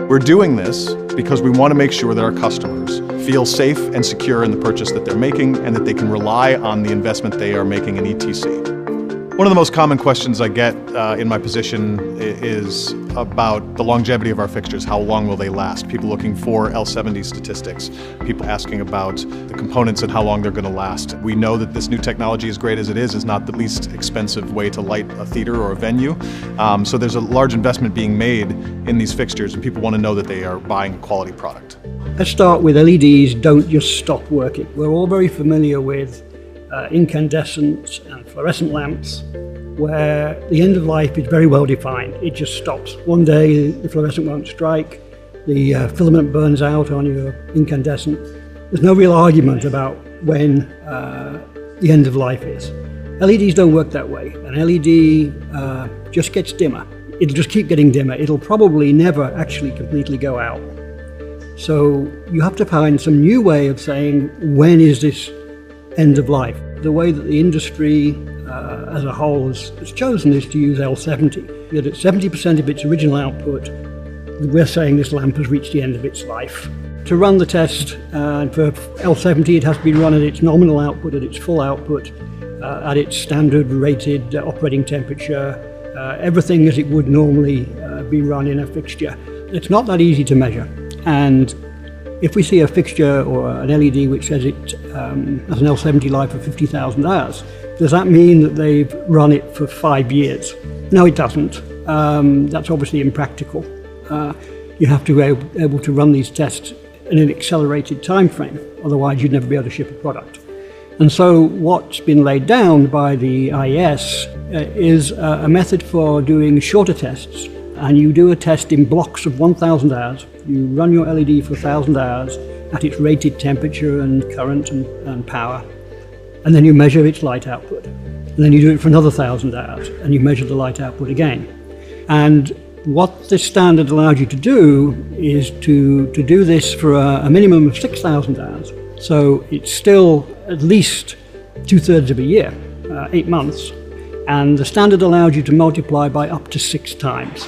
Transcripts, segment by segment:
We're doing this because we want to make sure that our customers feel safe and secure in the purchase that they're making and that they can rely on the investment they are making in ETC. One of the most common questions I get in my position is about the longevity of our fixtures. How long will they last? People looking for L70 statistics. People asking about the components and how long they're going to last. We know that this new technology, as great as it is not the least expensive way to light a theater or a venue. So there's a large investment being made in these fixtures, and people want to know that they are buying a quality product. Let's start with LEDs don't just stop working. We're all very familiar with incandescent and fluorescent lamps, where the end of life is very well defined. It just stops. One day the fluorescent won't strike, the filament burns out on your incandescent. There's no real argument about when the end of life is. LEDs don't work that way. An LED just gets dimmer. It'll just keep getting dimmer. It'll probably never actually completely go out. So you have to find some new way of saying, when is this end of life? The way that the industry as a whole has chosen is to use L70. That at 70% of its original output, we're saying this lamp has reached the end of its life. To run the test, for L70 it has to be run at its nominal output, at its full output, at its standard rated operating temperature, everything as it would normally be run in a fixture. It's not that easy to measure. And if we see a fixture or an LED which says it has an L70 life of 50,000 hours, does that mean that they've run it for 5 years? No, it doesn't. That's obviously impractical. You have to be able to run these tests in an accelerated time frame, otherwise you'd never be able to ship a product. And so what's been laid down by the IES is a method for doing shorter tests. And you do a test in blocks of 1,000 hours. You run your LED for 1,000 hours at its rated temperature and current and power. And then you measure its light output. And then you do it for another 1,000 hours and you measure the light output again. And what this standard allows you to do is to do this for a minimum of 6,000 hours. So it's still at least 2/3 of a year, 8 months. And the standard allows you to multiply by up to 6 times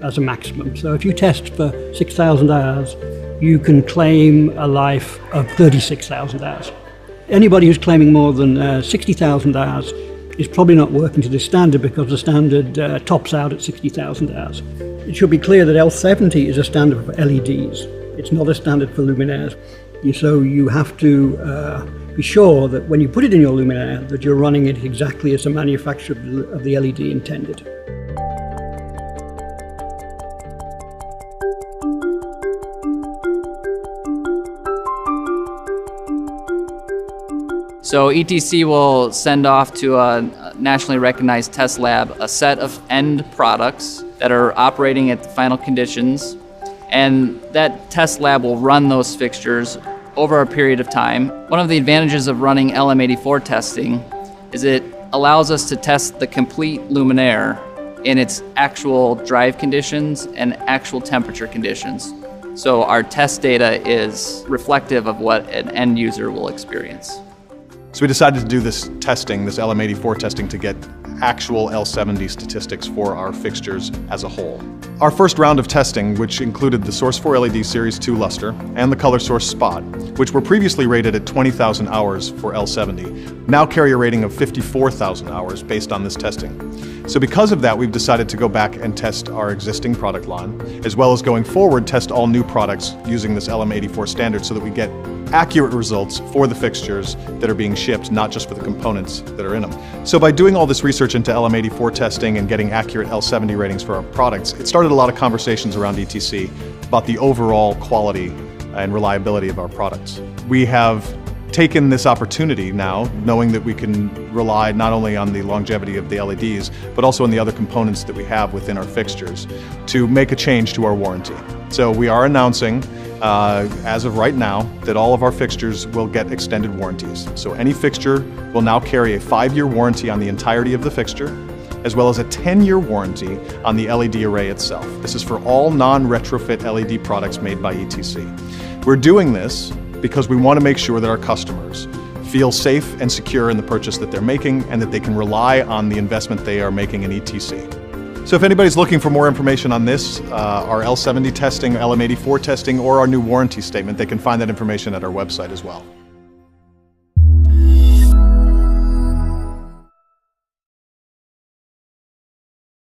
as a maximum. So if you test for 6,000 hours, you can claim a life of 36,000 hours. Anybody who's claiming more than 60,000 hours is probably not working to this standard, because the standard tops out at 60,000 hours. It should be clear that L70 is a standard for LEDs. It's not a standard for luminaires. So you have to be sure that when you put it in your luminaire that you're running it exactly as the manufacturer of the LED intended. So ETC will send off to a nationally recognized test lab a set of end products that are operating at the final conditions, and that test lab will run those fixtures over a period of time. One of the advantages of running LM84 testing is it allows us to test the complete luminaire in its actual drive conditions and actual temperature conditions. So our test data is reflective of what an end user will experience. So we decided to do this testing, this LM84 testing, to get actual L70 statistics for our fixtures as a whole. Our first round of testing, which included the Source 4 LED Series 2 luster and the Color Source Spot, which were previously rated at 20,000 hours for L70, now carry a rating of 54,000 hours based on this testing. So because of that, we've decided to go back and test our existing product line, as well as going forward, test all new products using this LM84 standard so that we get accurate results for the fixtures that are being shipped, not just for the components that are in them. So by doing all this research into LM84 testing and getting accurate L70 ratings for our products, it started a lot of conversations around ETC about the overall quality and reliability of our products. We have taken this opportunity now, knowing that we can rely not only on the longevity of the LEDs, but also on the other components that we have within our fixtures, to make a change to our warranty. So we are announcing, as of right now, that all of our fixtures will get extended warranties. So any fixture will now carry a 5-year warranty on the entirety of the fixture, as well as a 10-year warranty on the LED array itself. This is for all non-retrofit LED products made by ETC. We're doing this because we want to make sure that our customers feel safe and secure in the purchase that they're making, and that they can rely on the investment they are making in ETC. So if anybody's looking for more information on this, our L70 testing, LM84 testing, or our new warranty statement, they can find that information at our website as well.